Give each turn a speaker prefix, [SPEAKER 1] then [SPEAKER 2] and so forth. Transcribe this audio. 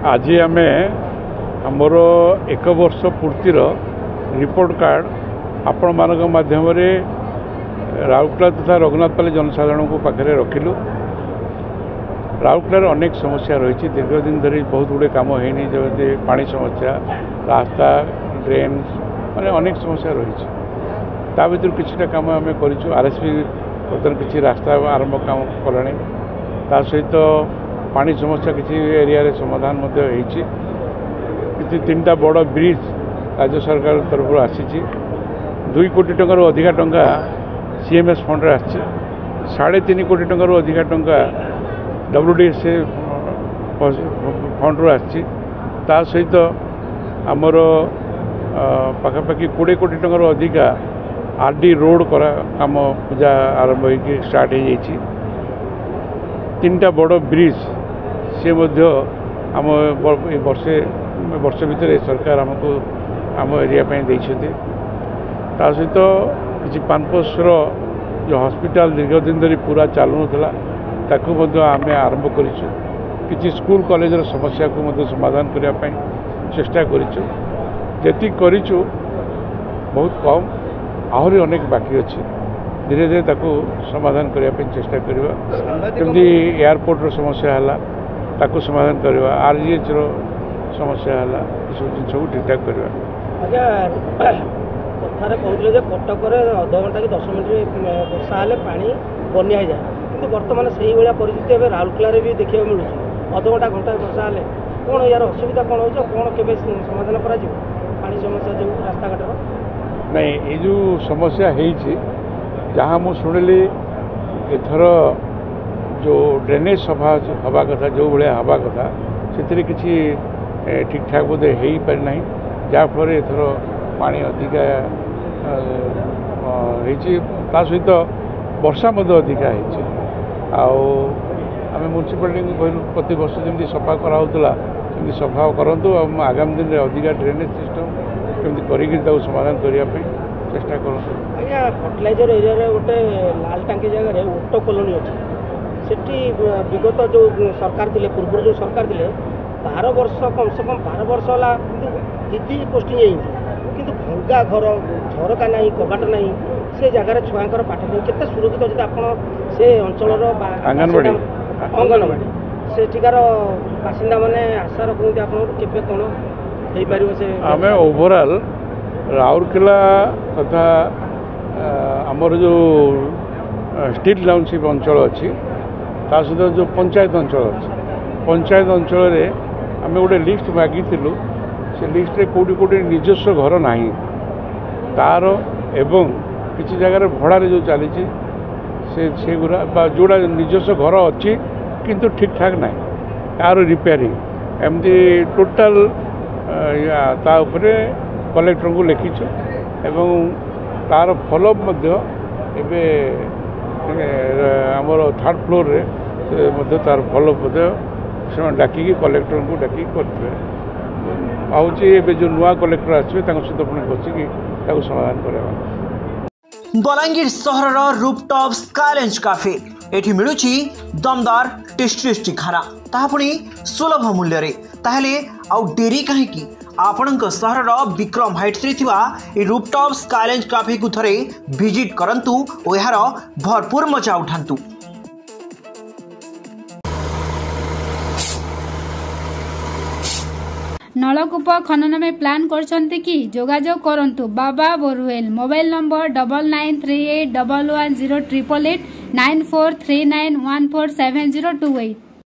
[SPEAKER 1] आज आम आमर एक वर्ष पूर्तिर रिपोर्ट कार्ड आपण मान माध्यम राउरकेला तथा रघुनाथपाली जनसाधारण को पाखे रखिलु। राउरकेलार अनेक समस्या रही दीर्घ दिन धरी बहुत गुड़े कम होनी जमी पानी समस्या रास्ता ड्रेन माने अनेक समस्या रही ता भर किछटा काम आम कर आरएसपी बर्तमान किसी रास्ता आरंभ काम कले ता सहित पानी समस्या किसी एरिया रे समाधान किसी 3टा बड़ ब्रिज राज्य सरकार तरफ आसी 2 कोटी टंकार अधिका टंका सीएमएस फंड रे आसी 3.5 कोटी टंकार अधिका टंका WDSA फंड रू आसी सहित आमर पाखापाखि 20 कोटी टंकार अधिका आरडी रोड करा काम पूजा आरंभ हो स्टार्ट हो जाइए 3टा बड़ ब्रिज सी आम वर्ष भितर सरकार आमको आम एरिया देते सहित किसी पानपोषर जो हॉस्पिटल दीर्घ दिन धरी पूरा चालू ताकू आम आरंभ कर स्कूल कॉलेज समस्या को समाधान करने चेष्टा करूँ बहुत कम आहरी अनेक बाकी अच्छी धीरे धीरे ताकू समाधान करने चेष्टा करवा कमी एयरपोर्ट समस्या है ताकू समाधान करवा RGH समस्या है सब जिन सब ठीक ठाक करवा।
[SPEAKER 2] कथार कहते कटक अध घंटा कि 10 मिनट वर्षा हेल्ले पा बनिया जाए कि बर्तमान से भाया परिस्थिति एवं राउरकेला भी देखा मिलूँ अध घंटा घंटा वर्षा हेल्ले कौन यार असुविधा कौन हो कौन के समाधान कर समस्या जो रास्ता घाटर
[SPEAKER 1] नहीं ये जो समस्या है जहाँ मुझे शुणिली एथर जो ड्रेनेज सफा हवा कथा जो भाया हवा कथा से किसी ठीक ठाक बोधे हो पारिना जहाँफल एथर पानी अधिका सहित वर्षा अधिका आम म्यूनिसिपालिटी को कहलु प्रति वर्ष जमी सफा कराला सफा करूँ आगामी दिन में अधिका ड्रेनेज सिस्टम केमती कर समाधान करने चेष्टा करूँ।
[SPEAKER 2] आज्ञा फर्टिलाइजर एरिया गोटे लाल टांकी जगह ओटो कॉलोनी अच्छी सेठी विगत जो सरकार थे पूर्व जो सरकार थे 12 वर्ष कम से कम 12 वर्ष है दीदी पोस्टिंग कि भंगा घर झरका ना कबाट ना से जगार छुआर पाठ के सुरक्षित अच्छे आप से अंचल अंगनवाड़ी सेठिकार बासिंदा मैंने आशा रखते आप कौन हो पार से
[SPEAKER 1] आम ओवरऑल राउरकेला तथा आमर जो स्टील टाउनशिप अंचल अच्छी सहित जो पंचायत अंचल अच्छी पंचायत अंचल आम गोटे लिस्ट मागिलु से लिस्ट रे कोटी कोटी निजस्व घर ना तार एवं किसी जगह भड़ारे जो चली से गुरा जोड़ा निजस्व घर अच्छी किंतु ठीक ठाक ना यार रिपेयरिंग एमती टोटाल कलेक्टर को लिखीचु एवं तार फॉलोअप आमर 3rd फ्लोर रे तार फॉलोअप से डाकिकी कलेक्टर को डाकी करते आउे जो नुआ कलेक्टर आसवे सहित पुणी बसिकी समाधान करवा।
[SPEAKER 3] बलांगीर सहर रूपटॉप स्काईलैंड कैफे एठी मिलुची दमदार टेस्टी खाना ताहा पुणी सुलभ मूल्य रे ताहले आउ डेरी कहीं आपणक सहर विक्रम हाइट्स रे थिबा ए रूपटॉप स्काईलैंड कैफे को थरे विजिट करंतु और यार भरपूर मजा उठांतु।
[SPEAKER 4] नलकूप खनन में प्लान करछन्ते कि जोगाजोग करंतु बाबा बोरवेल मोबाइल नंबर 9938110888 9439147028।